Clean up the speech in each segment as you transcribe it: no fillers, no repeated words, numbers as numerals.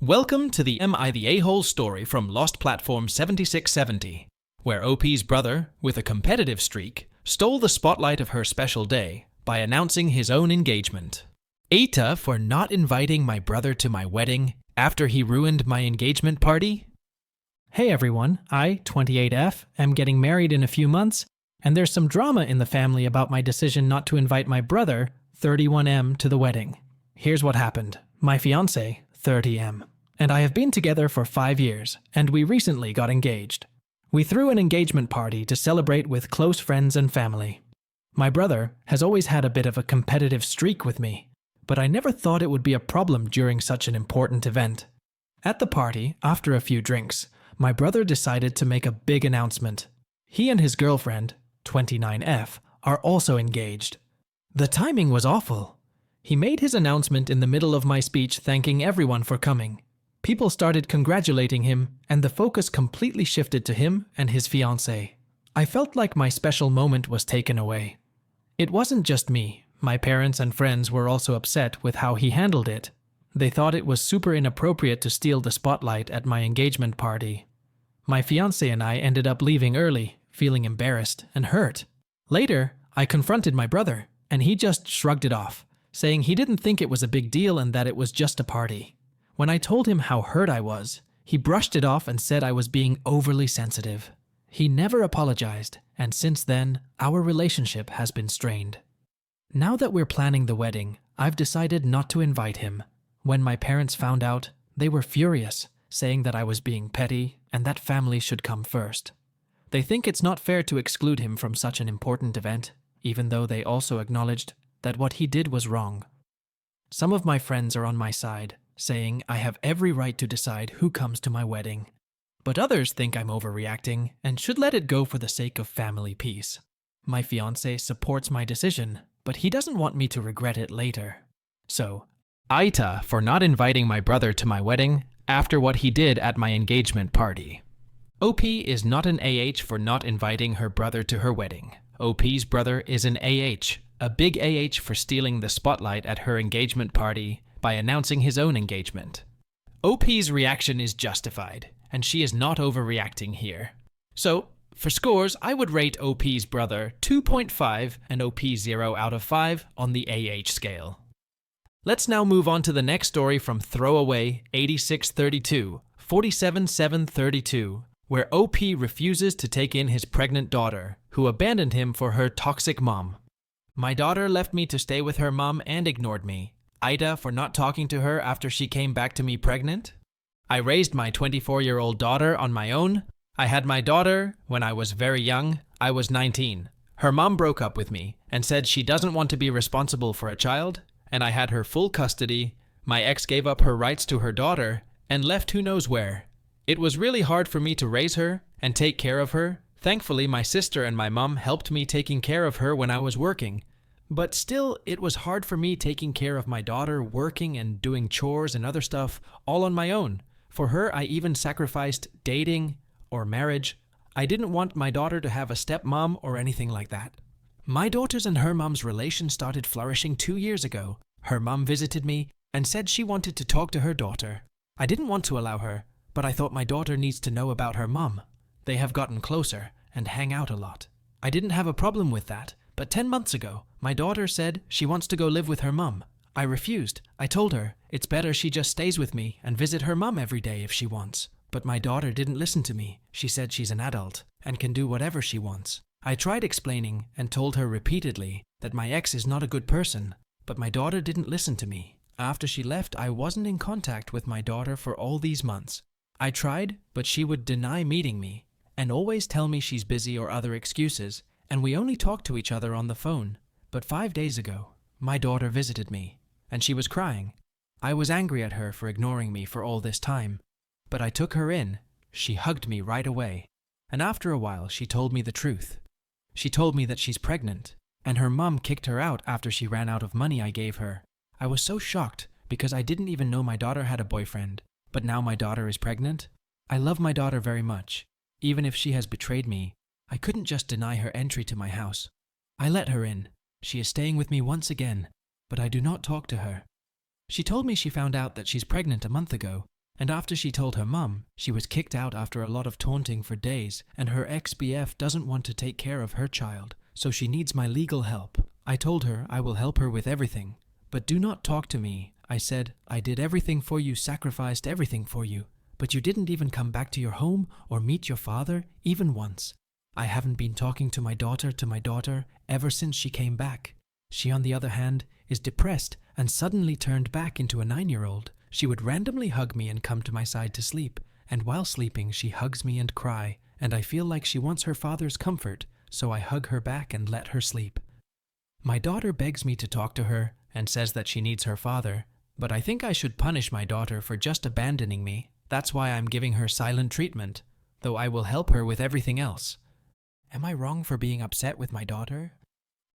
Welcome to the Am I the A-hole story from Lost Platform 7670, where OP's brother, with a competitive streak, stole the spotlight of her special day by announcing his own engagement. Eta for not inviting my brother to my wedding after he ruined my engagement party? Hey everyone, I, 28F, am getting married in a few months, and there's some drama in the family about my decision not to invite my brother, 31M, to the wedding. Here's what happened. My fiancé, 30M, and I have been together for 5 years, and we recently got engaged. We threw an engagement party to celebrate with close friends and family. My brother has always had a bit of a competitive streak with me, but I never thought it would be a problem during such an important event. At the party, after a few drinks, my brother decided to make a big announcement. He and his girlfriend, 29F, are also engaged. The timing was awful. He made his announcement in the middle of my speech thanking everyone for coming. People started congratulating him, and the focus completely shifted to him and his fiancée. I felt like my special moment was taken away. It wasn't just me. My parents and friends were also upset with how he handled it. They thought it was super inappropriate to steal the spotlight at my engagement party. My fiancé and I ended up leaving early, feeling embarrassed and hurt. Later, I confronted my brother, and he just shrugged it off, saying he didn't think it was a big deal and that it was just a party. When I told him how hurt I was, he brushed it off and said I was being overly sensitive. He never apologized, and since then, our relationship has been strained. Now that we're planning the wedding, I've decided not to invite him. When my parents found out, they were furious, saying that I was being petty and that family should come first. They think it's not fair to exclude him from such an important event, even though they also acknowledged that what he did was wrong. Some of my friends are on my side, saying I have every right to decide who comes to my wedding. But others think I'm overreacting and should let it go for the sake of family peace. My fiancé supports my decision, but he doesn't want me to regret it later. So, Eta for not inviting my brother to my wedding after what he did at my engagement party. OP is not an AH for not inviting her brother to her wedding. OP's brother is an AH, a big AH for stealing the spotlight at her engagement party by announcing his own engagement. OP's reaction is justified, and she is not overreacting here. So, for scores, I would rate OP's brother 2.5 and OP 0 out of 5 on the AH scale. Let's now move on to the next story from Throwaway 8632, 47732, where OP refuses to take in his pregnant daughter, who abandoned him for her toxic mom. My daughter left me to stay with her mom and ignored me. Ida for not talking to her after she came back to me pregnant. I raised my 24-year-old daughter on my own. I had my daughter when I was very young. I was 19. Her mom broke up with me and said she doesn't want to be responsible for a child, and I had her full custody. My ex gave up her rights to her daughter and left who knows where. It was really hard for me to raise her and take care of her. Thankfully, my sister and my mom helped me taking care of her when I was working. But still, it was hard for me taking care of my daughter, working and doing chores and other stuff all on my own. For her, I even sacrificed dating or marriage. I didn't want my daughter to have a stepmom or anything like that. My daughter's and her mom's relation started flourishing 2 years ago. Her mom visited me and said she wanted to talk to her daughter. I didn't want to allow her, but I thought my daughter needs to know about her mom. They have gotten closer and hang out a lot. I didn't have a problem with that, but 10 months ago, my daughter said she wants to go live with her mom. I refused. I told her it's better she just stays with me and visit her mom every day if she wants. But my daughter didn't listen to me. She said she's an adult and can do whatever she wants. I tried explaining and told her repeatedly that my ex is not a good person, but my daughter didn't listen to me. After she left, I wasn't in contact with my daughter for all these months. I tried, but she would deny meeting me and always tell me she's busy or other excuses, and we only talked to each other on the phone. But 5 days ago, my daughter visited me, and she was crying. I was angry at her for ignoring me for all this time, but I took her in. She hugged me right away, and after a while she told me the truth. She told me that she's pregnant, and her mom kicked her out after she ran out of money I gave her. I was so shocked because I didn't even know my daughter had a boyfriend, but now my daughter is pregnant. I love my daughter very much. Even if she has betrayed me, I couldn't just deny her entry to my house. I let her in. She is staying with me once again, but I do not talk to her. She told me she found out that she's pregnant a month ago And after she told her mum, she was kicked out after a lot of taunting for days, and her ex-BF doesn't want to take care of her child, so she needs my legal help. I told her I will help her with everything. But do not talk to me. I said, I did everything for you, sacrificed everything for you. But you didn't even come back to your home or meet your father, even once. I haven't been talking to my daughter ever since she came back. She, on the other hand, is depressed and suddenly turned back into a 9-year-old. She would randomly hug me and come to my side to sleep. And while sleeping, she hugs me and cry. And I feel like she wants her father's comfort, so I hug her back and let her sleep. My daughter begs me to talk to her and says that she needs her father, but I think I should punish my daughter for just abandoning me. That's why I'm giving her silent treatment, though I will help her with everything else. Am I wrong for being upset with my daughter?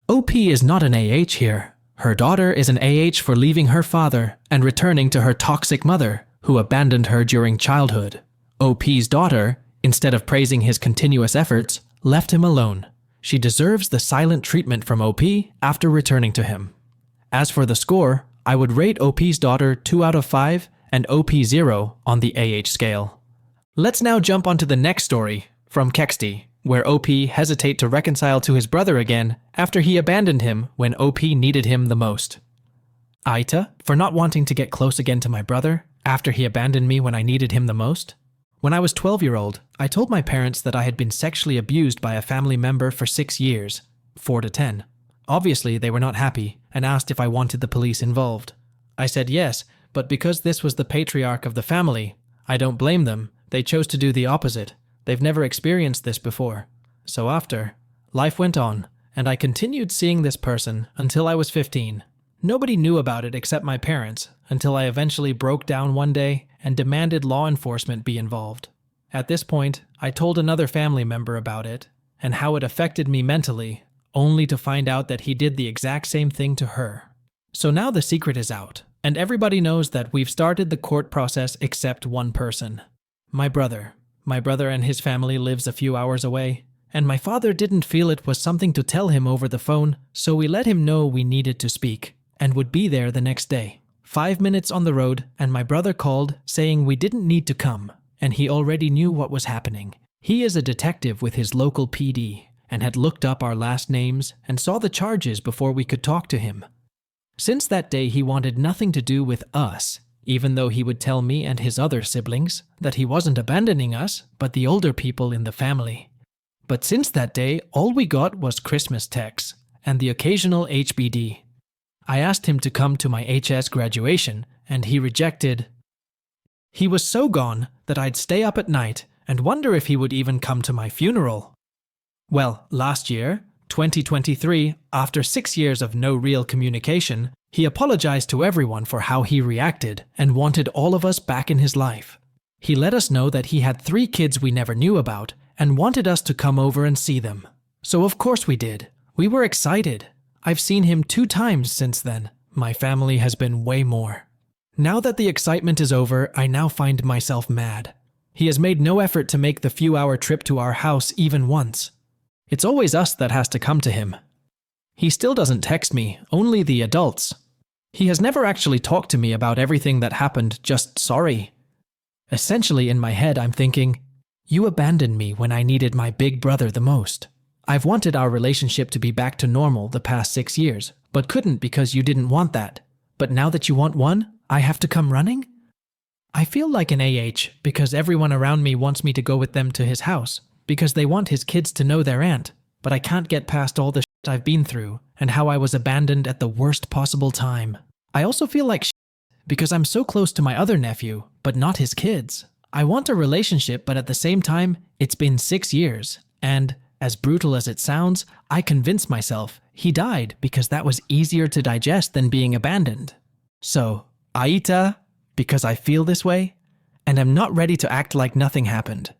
OP is not an AH here. Her daughter is an AH for leaving her father and returning to her toxic mother, who abandoned her during childhood. OP's daughter, instead of praising his continuous efforts, left him alone. She deserves the silent treatment from OP after returning to him. As for the score, I would rate OP's daughter 2 out of 5 and OP 0 on the AH scale. Let's now jump onto the next story from Kexty, where OP hesitate to reconcile to his brother again after he abandoned him when OP needed him the most. Aita, for not wanting to get close again to my brother after he abandoned me when I needed him the most. When I was 12-year-old, I told my parents that I had been sexually abused by a family member for 6 years, 4 to 10. Obviously, they were not happy and asked if I wanted the police involved. I said yes, but because this was the patriarch of the family, I don't blame them. They chose to do the opposite. They've never experienced this before. So after, life went on, and I continued seeing this person until I was 15. Nobody knew about it except my parents, until I eventually broke down one day and demanded law enforcement be involved. At this point, I told another family member about it, and how it affected me mentally, only to find out that he did the exact same thing to her. So now the secret is out, and everybody knows that we've started the court process except one person. My brother. My brother and his family lives a few hours away, and my father didn't feel it was something to tell him over the phone, so we let him know we needed to speak, and would be there the next day. 5 minutes on the road, and my brother called saying we didn't need to come, and he already knew what was happening. He is a detective with his local PD, and had looked up our last names and saw the charges before we could talk to him. Since that day, he wanted nothing to do with us, even though he would tell me and his other siblings that he wasn't abandoning us, but the older people in the family. But since that day, all we got was Christmas texts and the occasional HBD. I asked him to come to my HS graduation, and he rejected. He was so gone that I'd stay up at night and wonder if he would even come to my funeral. Well, last year, 2023, after 6 years of no real communication, he apologized to everyone for how he reacted and wanted all of us back in his life. He let us know that he had 3 kids we never knew about and wanted us to come over and see them. So of course we did. We were excited. I've seen him 2 times since then. My family has been way more. Now that the excitement is over, I now find myself mad. He has made no effort to make the few-hour trip to our house even once. It's always us that has to come to him. He still doesn't text me, only the adults. He has never actually talked to me about everything that happened, just sorry. Essentially, in my head, I'm thinking, you abandoned me when I needed my big brother the most. I've wanted our relationship to be back to normal the past 6 years, but couldn't because you didn't want that. But now that you want one, I have to come running? I feel like an AH because everyone around me wants me to go with them to his house, because they want his kids to know their aunt, but I can't get past all the shit I've been through and how I was abandoned at the worst possible time. I also feel like shit because I'm so close to my other nephew, but not his kids. I want a relationship, but at the same time, it's been 6 years, and, as brutal as it sounds, I convinced myself he died because that was easier to digest than being abandoned. So, Aita, because I feel this way, and I'm not ready to act like nothing happened.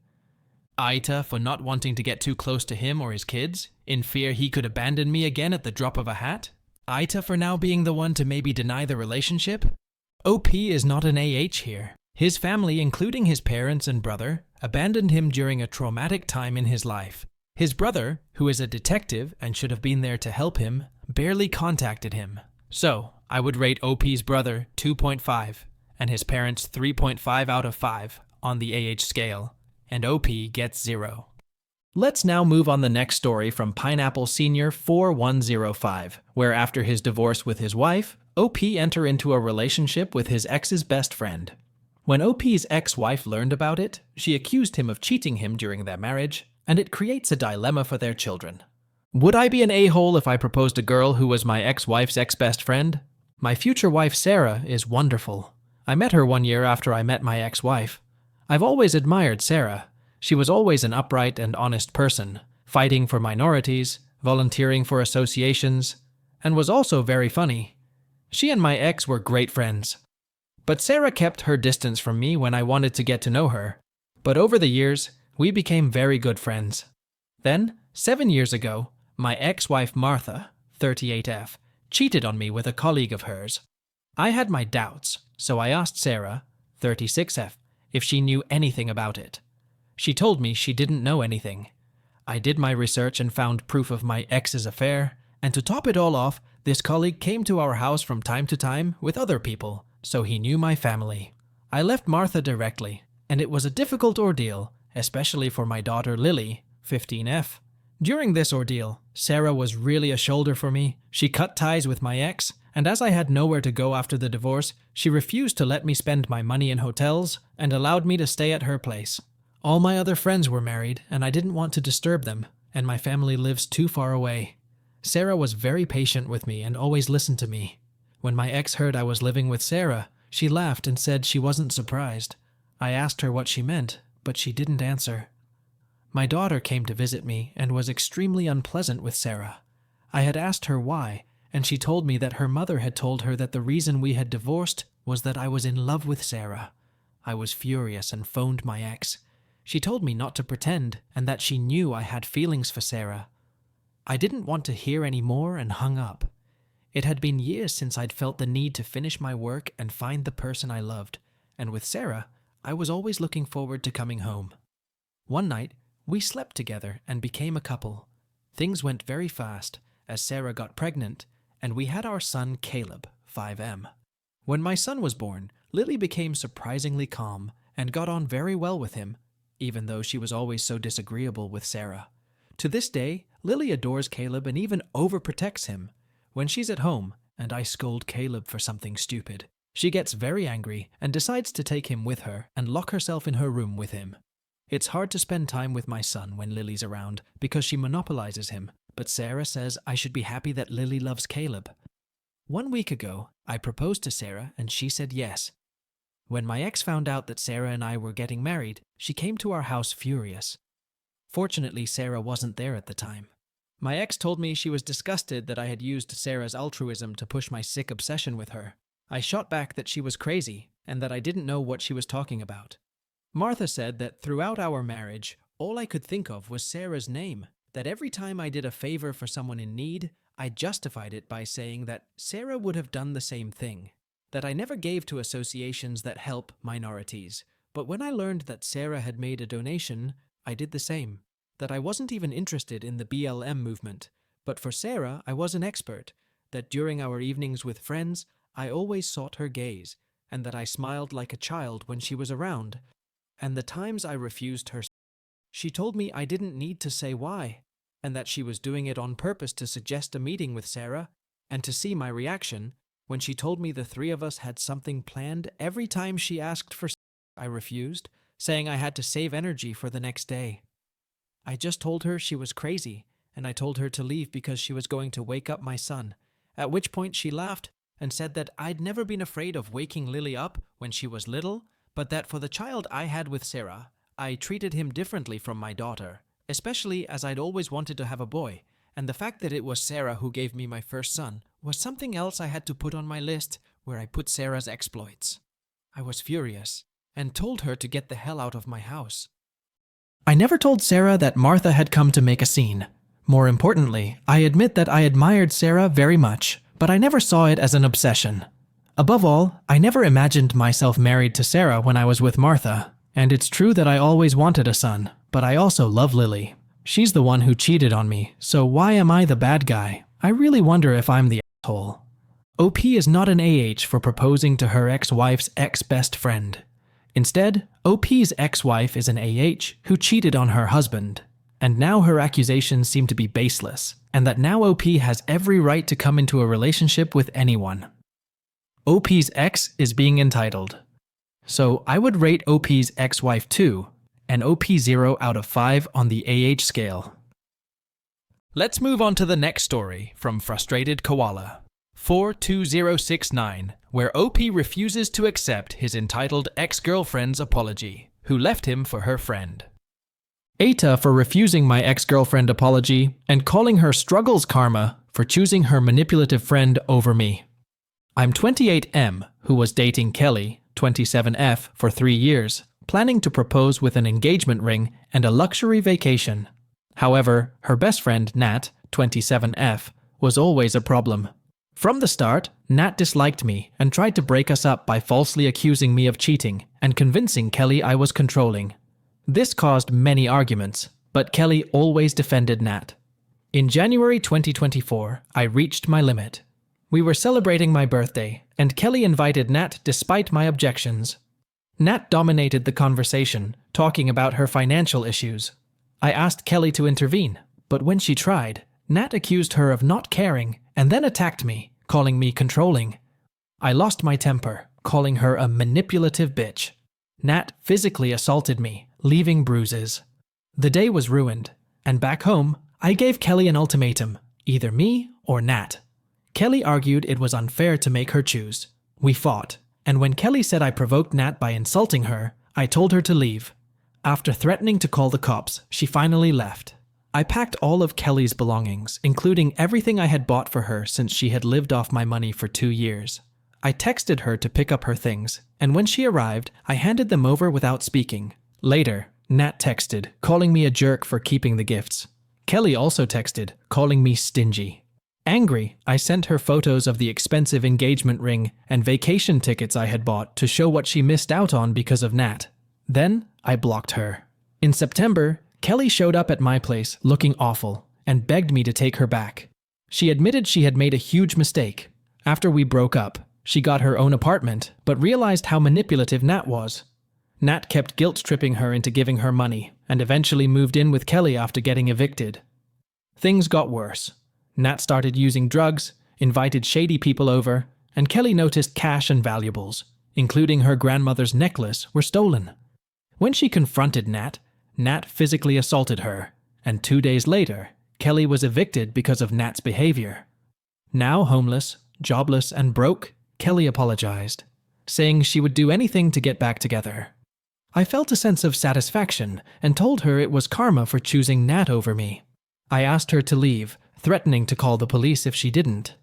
Aita for not wanting to get too close to him or his kids, in fear he could abandon me again at the drop of a hat? Aita for now being the one to maybe deny the relationship? OP is not an AH here. His family, including his parents and brother, abandoned him during a traumatic time in his life. His brother, who is a detective and should have been there to help him, barely contacted him. So, I would rate OP's brother 2.5 and his parents 3.5 out of 5 on the scale, and OP gets 0. Let's now move on the next story from Pineapple Senior 4105, where after his divorce with his wife, OP enter into a relationship with his ex's best friend. When OP's ex-wife learned about it, she accused him of cheating him during their marriage, and it creates a dilemma for their children. Would I be an a-hole if I proposed a girl who was my ex-wife's ex-best friend? My future wife Sarah is wonderful. I met her 1 year after I met my ex-wife. I've always admired Sarah. She was always an upright and honest person, fighting for minorities, volunteering for associations, and was also very funny. She and my ex were great friends. But Sarah kept her distance from me when I wanted to get to know her. But over the years, we became very good friends. Then, 7 years ago, my ex-wife Martha, 38F, cheated on me with a colleague of hers. I had my doubts, so I asked Sarah, 36F, if she knew anything about it. She told me she didn't know anything. I did my research and found proof of my ex's affair, and to top it all off, this colleague came to our house from time to time with other people, so he knew my family. I left Martha directly, and it was a difficult ordeal, especially for my daughter Lily, 15F. During this ordeal, Sarah was really a shoulder for me. She cut ties with my ex, and as I had nowhere to go after the divorce, she refused to let me spend my money in hotels and allowed me to stay at her place. All my other friends were married, and I didn't want to disturb them, and my family lives too far away. Sarah was very patient with me and always listened to me. When my ex heard I was living with Sarah, she laughed and said she wasn't surprised. I asked her what she meant, but she didn't answer. My daughter came to visit me and was extremely unpleasant with Sarah. I had asked her why, and she told me that her mother had told her that the reason we had divorced was that I was in love with Sarah. I was furious and phoned my ex. She told me not to pretend and that she knew I had feelings for Sarah. I didn't want to hear any more and hung up. It had been years since I'd felt the need to finish my work and find the person I loved, and with Sarah, I was always looking forward to coming home. One night, we slept together and became a couple. Things went very fast as Sarah got pregnant, and we had our son Caleb, 5M. When my son was born, Lily became surprisingly calm and got on very well with him, even though she was always so disagreeable with Sarah. To this day, Lily adores Caleb and even overprotects him. When she's at home, and I scold Caleb for something stupid, she gets very angry and decides to take him with her and lock herself in her room with him. It's hard to spend time with my son when Lily's around because she monopolizes him, but Sarah says I should be happy that Lily loves Caleb. 1 week ago, I proposed to Sarah and she said yes. When my ex found out that Sarah and I were getting married, she came to our house furious. Fortunately, Sarah wasn't there at the time. My ex told me she was disgusted that I had used Sarah's altruism to push my sick obsession with her. I shot back that she was crazy and that I didn't know what she was talking about. Martha said that throughout our marriage, all I could think of was Sarah's name, that every time I did a favor for someone in need, I justified it by saying that Sarah would have done the same thing, that I never gave to associations that help minorities, but when I learned that Sarah had made a donation, I did the same, that I wasn't even interested in the BLM movement, but for Sarah I was an expert, that during our evenings with friends, I always sought her gaze, and that I smiled like a child when she was around, and the times I refused her. She told me I didn't need to say why, and that she was doing it on purpose to suggest a meeting with Sarah, and to see my reaction, when she told me the three of us had something planned every time she asked for I refused, saying I had to save energy for the next day. I just told her she was crazy, and I told her to leave because she was going to wake up my son, at which point she laughed and said that I'd never been afraid of waking Lily up when she was little, but that for the child I had with Sarah, I treated him differently from my daughter, especially as I'd always wanted to have a boy, and the fact that it was Sarah who gave me my first son was something else I had to put on my list where I put Sarah's exploits. I was furious and told her to get the hell out of my house. I never told Sarah that Martha had come to make a scene. More importantly, I admit that I admired Sarah very much, but I never saw it as an obsession. Above all, I never imagined myself married to Sarah when I was with Martha, and it's true that I always wanted a son, but I also love Lily. She's the one who cheated on me, so why am I the bad guy? I really wonder if I'm the asshole. OP is not an AH for proposing to her ex-wife's ex-best friend. Instead, OP's ex-wife is an AH who cheated on her husband, and now her accusations seem to be baseless, and that now OP has every right to come into a relationship with anyone. OP's ex is being entitled. So I would rate OP's ex-wife 2, and OP 0 out of 5 on the AH scale. Let's move on to the next story from Frustrated Koala. 42069, where OP refuses to accept his entitled ex-girlfriend's apology, who left him for her friend. Eta for refusing my ex-girlfriend apology and calling her struggles karma for choosing her manipulative friend over me. I'm 28M, who was dating Kelly, 27F, for 3 years, planning to propose with an engagement ring and a luxury vacation. However, her best friend, Nat, 27F, was always a problem. From the start, Nat disliked me and tried to break us up by falsely accusing me of cheating and convincing Kelly I was controlling. This caused many arguments, but Kelly always defended Nat. In January 2024, I reached my limit. We were celebrating my birthday, and Kelly invited Nat despite my objections. Nat dominated the conversation, talking about her financial issues. I asked Kelly to intervene, but when she tried, Nat accused her of not caring and then attacked me, calling me controlling. I lost my temper, calling her a manipulative bitch. Nat physically assaulted me, leaving bruises. The day was ruined, and back home, I gave Kelly an ultimatum, either me or Nat. Kelly argued it was unfair to make her choose. We fought, and when Kelly said I provoked Nat by insulting her, I told her to leave. After threatening to call the cops, she finally left. I packed all of Kelly's belongings, including everything I had bought for her since she had lived off my money for 2 years. I texted her to pick up her things, and when she arrived, I handed them over without speaking. Later, Nat texted, calling me a jerk for keeping the gifts. Kelly also texted, calling me stingy. Angry, I sent her photos of the expensive engagement ring and vacation tickets I had bought to show what she missed out on because of Nat. Then, I blocked her. In September, Kelly showed up at my place looking awful and begged me to take her back. She admitted she had made a huge mistake. After we broke up, she got her own apartment, but realized how manipulative Nat was. Nat kept guilt-tripping her into giving her money, and eventually moved in with Kelly after getting evicted. Things got worse. Nat started using drugs, invited shady people over, and Kelly noticed cash and valuables, including her grandmother's necklace, were stolen. When she confronted Nat, Nat physically assaulted her, and 2 days later, Kelly was evicted because of Nat's behavior. Now homeless, jobless, and broke, Kelly apologized, saying she would do anything to get back together. I felt a sense of satisfaction and told her it was karma for choosing Nat over me. I asked her to leave, threatening to call the police if she didn't.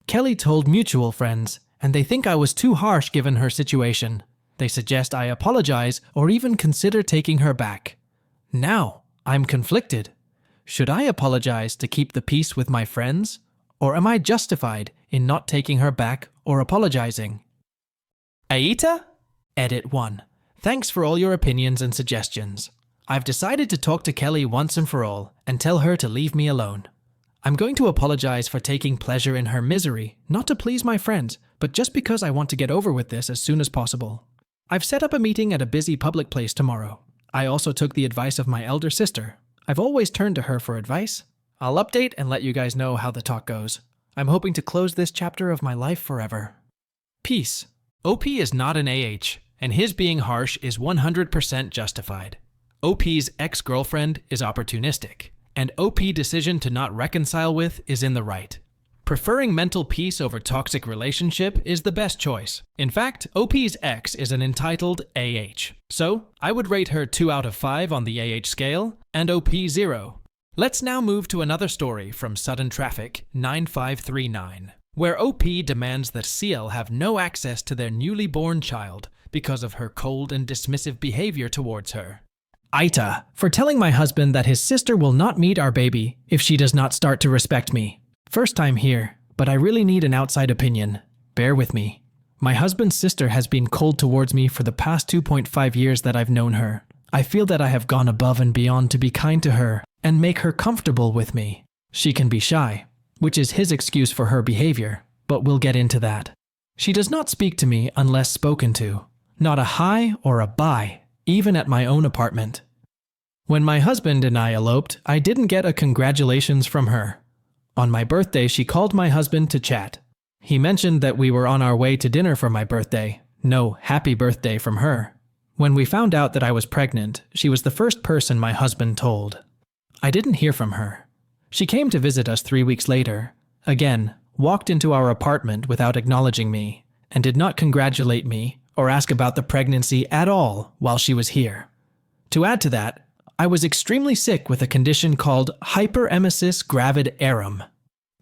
Kelly told mutual friends, and they think I was too harsh given her situation. They suggest I apologize or even consider taking her back. Now, I'm conflicted. Should I apologize to keep the peace with my friends? Or am I justified in not taking her back or apologizing? Aita? Edit 1. Thanks for all your opinions and suggestions. I've decided to talk to Kelly once and for all and tell her to leave me alone. I'm going to apologize for taking pleasure in her misery, not to please my friends, but just because I want to get over with this as soon as possible. I've set up a meeting at a busy public place tomorrow. I also took the advice of my elder sister. I've always turned to her for advice. I'll update and let you guys know how the talk goes. I'm hoping to close this chapter of my life forever. Peace. OP is not an AH, and his being harsh is 100% justified. OP's ex-girlfriend is opportunistic, and OP's decision to not reconcile with is in the right. Preferring mental peace over toxic relationship is the best choice. In fact, OP's ex is an entitled AH. So, I would rate her 2 out of 5 on the AH scale, and OP 0. Let's now move to another story from Sudden Traffic 9539, where OP demands that CL have no access to their newly born child because of her cold and dismissive behavior towards her. Aita, for telling my husband that his sister will not meet our baby if she does not start to respect me. First time here, but I really need an outside opinion. Bear with me. My husband's sister has been cold towards me for the past 2.5 years that I've known her. I feel that I have gone above and beyond to be kind to her and make her comfortable with me. She can be shy, which is his excuse for her behavior. but we'll get into that. She does not speak to me unless spoken to. Not a hi or a bye, even at my own apartment. When my husband and I eloped, I didn't get a congratulations from her. On my birthday, she called my husband to chat. He mentioned that we were on our way to dinner for my birthday. No happy birthday from her. When we found out that I was pregnant, she was the first person my husband told. I didn't hear from her. She came to visit us 3 weeks later. Again, walked into our apartment without acknowledging me, and did not congratulate me or ask about the pregnancy at all while she was here. To add to that, I was extremely sick with a condition called hyperemesis gravidarum.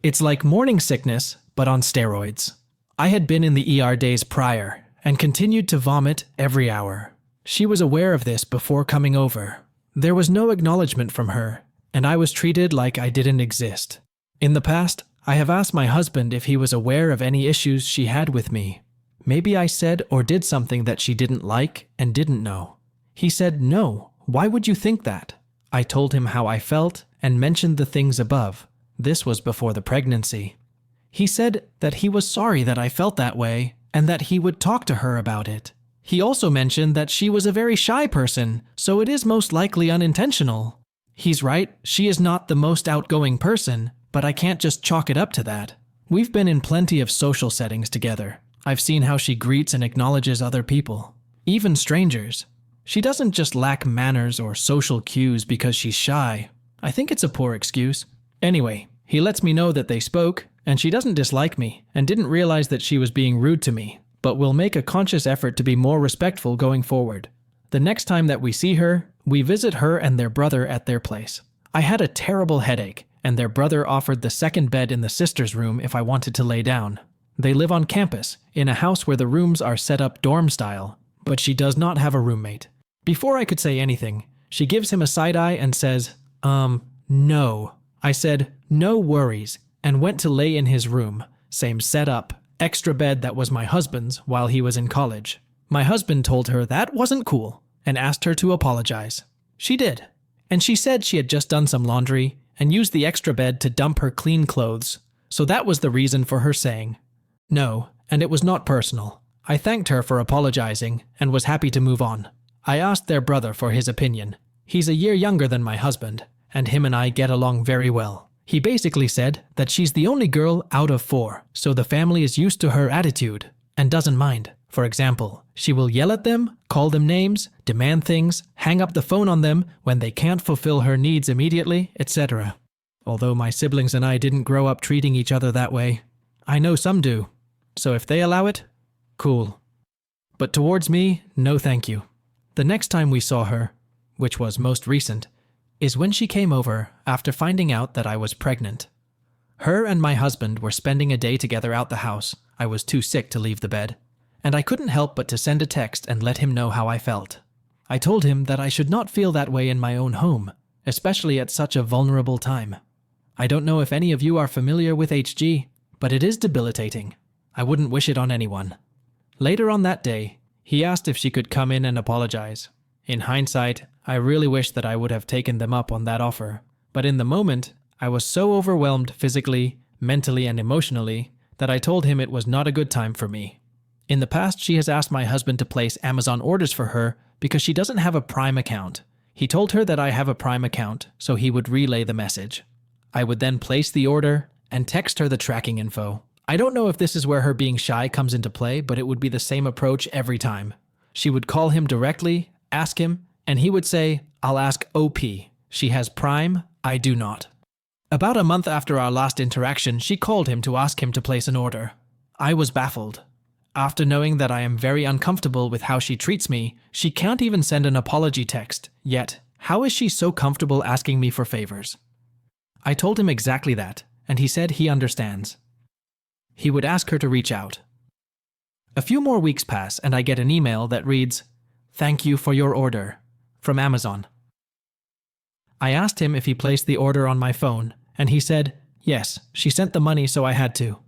It's like morning sickness, but on steroids. I had been in the ER days prior and continued to vomit every hour. She was aware of this before coming over. There was no acknowledgement from her, and I was treated like I didn't exist. In the past, I have asked my husband if he was aware of any issues she had with me. Maybe I said or did something that she didn't like and didn't know. He said, "No, why would you think that?" I told him how I felt and mentioned the things above. This was before the pregnancy. He said that he was sorry that I felt that way and that he would talk to her about it. He also mentioned that she was a very shy person, so it is most likely unintentional. He's right, she is not the most outgoing person, but I can't just chalk it up to that. We've been in plenty of social settings together. I've seen how she greets and acknowledges other people, even strangers. She doesn't just lack manners or social cues because she's shy. I think it's a poor excuse. Anyway, he lets me know that they spoke, and she doesn't dislike me and didn't realize that she was being rude to me, but will make a conscious effort to be more respectful going forward. The next time that we see her, we visit her and their brother at their place. I had a terrible headache, and their brother offered the second bed in the sister's room if I wanted to lay down. They live on campus, in a house where the rooms are set up dorm style, but she does not have a roommate. Before I could say anything, she gives him a side eye and says, no. I said, "No worries," and went to lay in his room, same setup, extra bed that was my husband's while he was in college. My husband told her that wasn't cool and asked her to apologize. She did, and she said she had just done some laundry and used the extra bed to dump her clean clothes, so that was the reason for her saying no, and it was not personal. I thanked her for apologizing and was happy to move on. I asked their brother for his opinion. He's a year younger than my husband, and him and I get along very well. He basically said that she's the only girl out of 4, so the family is used to her attitude and doesn't mind. For example, she will yell at them, call them names, demand things, hang up the phone on them when they can't fulfill her needs immediately, etc. Although my siblings and I didn't grow up treating each other that way. I know some do, so if they allow it, cool. But towards me, no thank you. The next time we saw her, which was most recent, is when she came over after finding out that I was pregnant. Her and my husband were spending a day together out the house. I was too sick to leave the bed, and I couldn't help but to send a text and let him know how I felt. I told him that I should not feel that way in my own home, especially at such a vulnerable time. I don't know if any of you are familiar with HG, but it is debilitating. I wouldn't wish it on anyone. Later on that day, he asked if she could come in and apologize. In hindsight, I really wish that I would have taken them up on that offer, but in the moment, I was so overwhelmed physically, mentally, and emotionally that I told him it was not a good time for me. In the past, she has asked my husband to place Amazon orders for her because she doesn't have a Prime account. He told her that I have a Prime account, so he would relay the message. I would then place the order and text her the tracking info. I don't know if this is where her being shy comes into play, but it would be the same approach every time. She would call him directly, ask him, and he would say, "I'll ask OP. She has Prime, I do not." About a month after our last interaction, she called him to ask him to place an order. I was baffled. After knowing that I am very uncomfortable with how she treats me, she can't even send an apology text. Yet, how is she so comfortable asking me for favors? I told him exactly that, and he said he understands. He would ask her to reach out. A few more weeks pass and I get an email that reads, "Thank you for your order," from Amazon. I asked him if he placed the order on my phone, and he said, yes, she sent the money so I had to.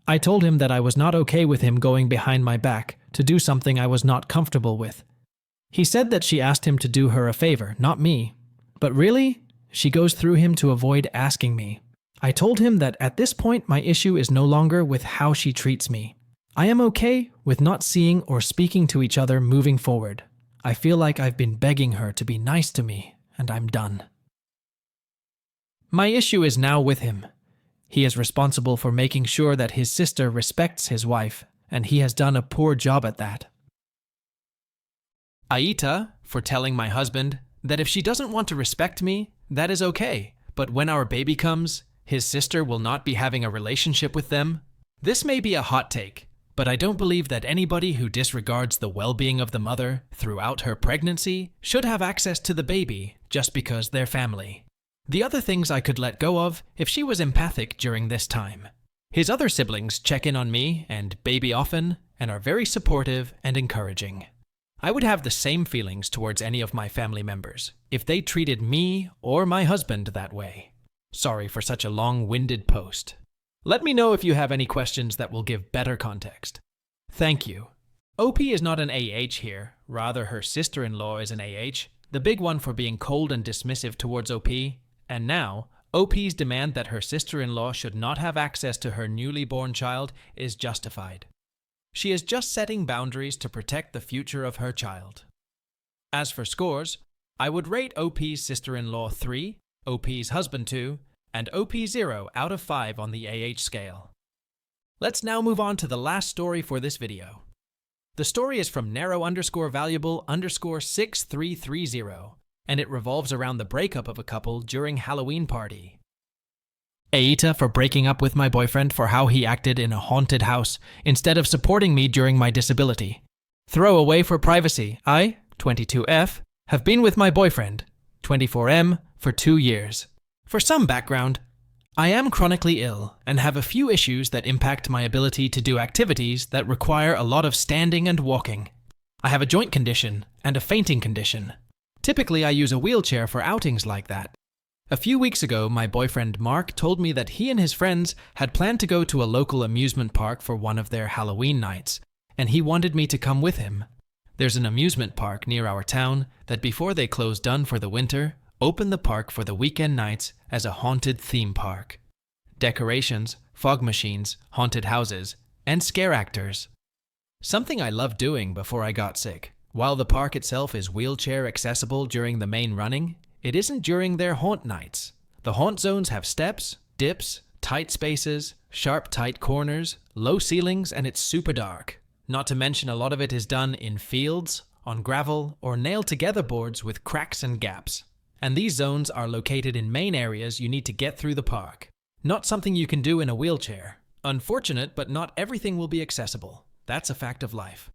I told him that I was not okay with him going behind my back to do something I was not comfortable with. He said that she asked him to do her a favor, not me. But really, she goes through him to avoid asking me. I told him that at this point my issue is no longer with how she treats me. I am okay with not seeing or speaking to each other moving forward. I feel like I've been begging her to be nice to me, and I'm done. My issue is now with him. He is responsible for making sure that his sister respects his wife, and he has done a poor job at that. Aita, for telling my husband that if she doesn't want to respect me, that is okay, but when our baby comes, his sister will not be having a relationship with them. This may be a hot take, but I don't believe that anybody who disregards the well-being of the mother throughout her pregnancy should have access to the baby just because they're family. The other things I could let go of if she was empathic during this time. His other siblings check in on me and baby often and are very supportive and encouraging. I would have the same feelings towards any of my family members if they treated me or my husband that way. Sorry for such a long-winded post. Let me know if you have any questions that will give better context. Thank you. OP is not an AH here, rather her sister-in-law is an AH, the big one for being cold and dismissive towards OP, and now, OP's demand that her sister-in-law should not have access to her newly born child is justified. She is just setting boundaries to protect the future of her child. As for scores, I would rate OP's sister-in-law 3, OP's husband 2, and OP 0 out of 5 on the AH scale. Let's now move on to the last story for this video. The story is from narrow_valuable_6330, and it revolves around the breakup of a couple during Halloween party. Aita for breaking up with my boyfriend for how he acted in a haunted house instead of supporting me during my disability. Throwaway for privacy. I, 22F, have been with my boyfriend, 24M, for 2 years. For some background, I am chronically ill and have a few issues that impact my ability to do activities that require a lot of standing and walking. I have a joint condition and a fainting condition. Typically, I use a wheelchair for outings like that. A few weeks ago, my boyfriend Mark told me that he and his friends had planned to go to a local amusement park for one of their Halloween nights, and he wanted me to come with him. There's an amusement park near our town that before they closed down for the winter, opened the park for the weekend nights as a haunted theme park. Decorations, fog machines, haunted houses, and scare actors. Something I loved doing before I got sick. While the park itself is wheelchair accessible during the main running, it isn't during their haunt nights. The haunt zones have steps, dips, tight spaces, sharp tight corners, low ceilings, and it's super dark. Not to mention a lot of it is done in fields, on gravel, or nailed together boards with cracks and gaps. And these zones are located in main areas you need to get through the park. Not something you can do in a wheelchair. Unfortunate, but not everything will be accessible. That's a fact of life.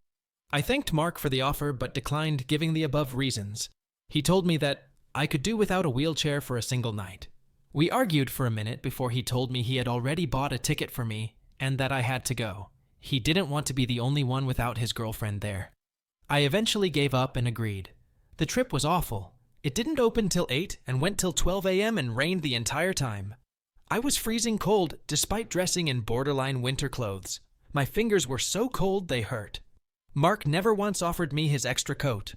I thanked Mark for the offer but declined giving the above reasons. He told me that I could do without a wheelchair for a single night. We argued for a minute before he told me he had already bought a ticket for me and that I had to go. He didn't want to be the only one without his girlfriend there. I eventually gave up and agreed. The trip was awful. It didn't open till 8 and went till 12 a.m. and rained the entire time. I was freezing cold despite dressing in borderline winter clothes. My fingers were so cold they hurt. Mark never once offered me his extra coat.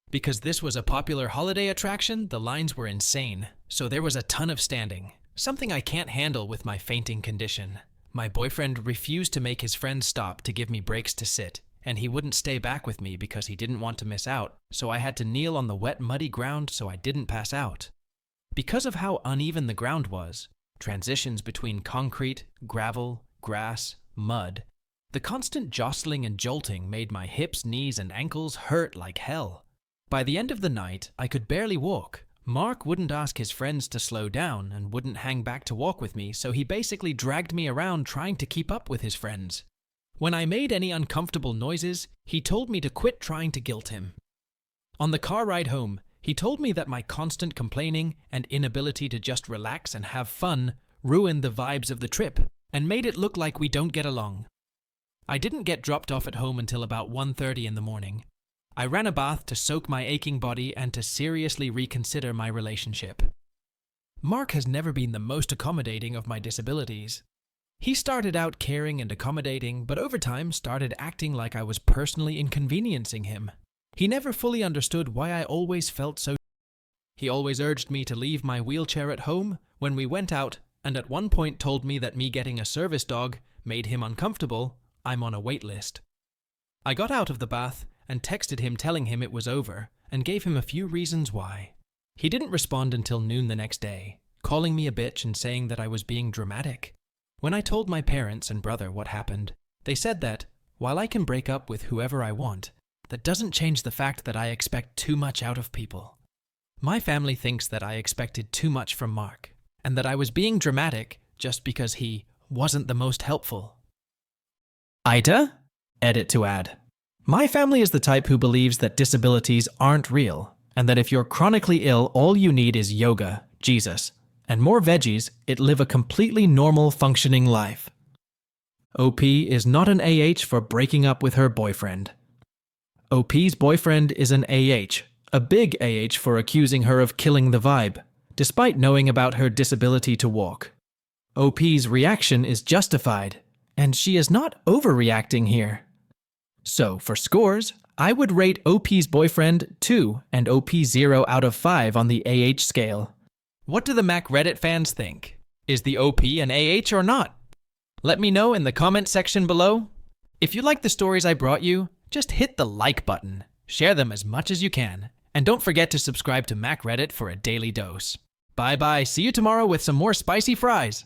Because this was a popular holiday attraction, the lines were insane, so there was a ton of standing, something I can't handle with my fainting condition. My boyfriend refused to make his friends stop to give me breaks to sit, and he wouldn't stay back with me because he didn't want to miss out, so I had to kneel on the wet, muddy ground so I didn't pass out. Because of how uneven the ground was, transitions between concrete, gravel, grass, mud, the constant jostling and jolting made my hips, knees, and ankles hurt like hell. By the end of the night, I could barely walk. Mark wouldn't ask his friends to slow down and wouldn't hang back to walk with me, so he basically dragged me around trying to keep up with his friends. When I made any uncomfortable noises, he told me to quit trying to guilt him. On the car ride home, he told me that my constant complaining and inability to just relax and have fun ruined the vibes of the trip and made it look like we don't get along. I didn't get dropped off at home until about 1:30 in the morning. I ran a bath to soak my aching body and to seriously reconsider my relationship. Mark has never been the most accommodating of my disabilities. He started out caring and accommodating, but over time started acting like I was personally inconveniencing him. He never fully understood why I always felt so. He always urged me to leave my wheelchair at home when we went out and at one point told me that me getting a service dog made him uncomfortable. I'm on a wait list. I got out of the bath and texted him telling him it was over and gave him a few reasons why. He didn't respond until noon the next day, calling me a bitch and saying that I was being dramatic. When I told my parents and brother what happened, they said that, while I can break up with whoever I want, that doesn't change the fact that I expect too much out of people. My family thinks that I expected too much from Mark, and that I was being dramatic just because he wasn't the most helpful. Ida? Edit to add. My family is the type who believes that disabilities aren't real, and that if you're chronically ill, all you need is yoga, Jesus, and more veggies, it live a completely normal, functioning life. OP is not an AH for breaking up with her boyfriend. OP's boyfriend is an AH, a big AH for accusing her of killing the vibe, despite knowing about her disability to walk. OP's reaction is justified, and she is not overreacting here. So, for scores, I would rate OP's boyfriend 2 and OP 0 out of 5 on the AH scale. What do the Mac Reddit fans think? Is the OP an AH or not? Let me know in the comment section below. If you like the stories I brought you, just hit the like button, share them as much as you can, and don't forget to subscribe to Mac Reddit for a daily dose. Bye bye, see you tomorrow with some more spicy fries.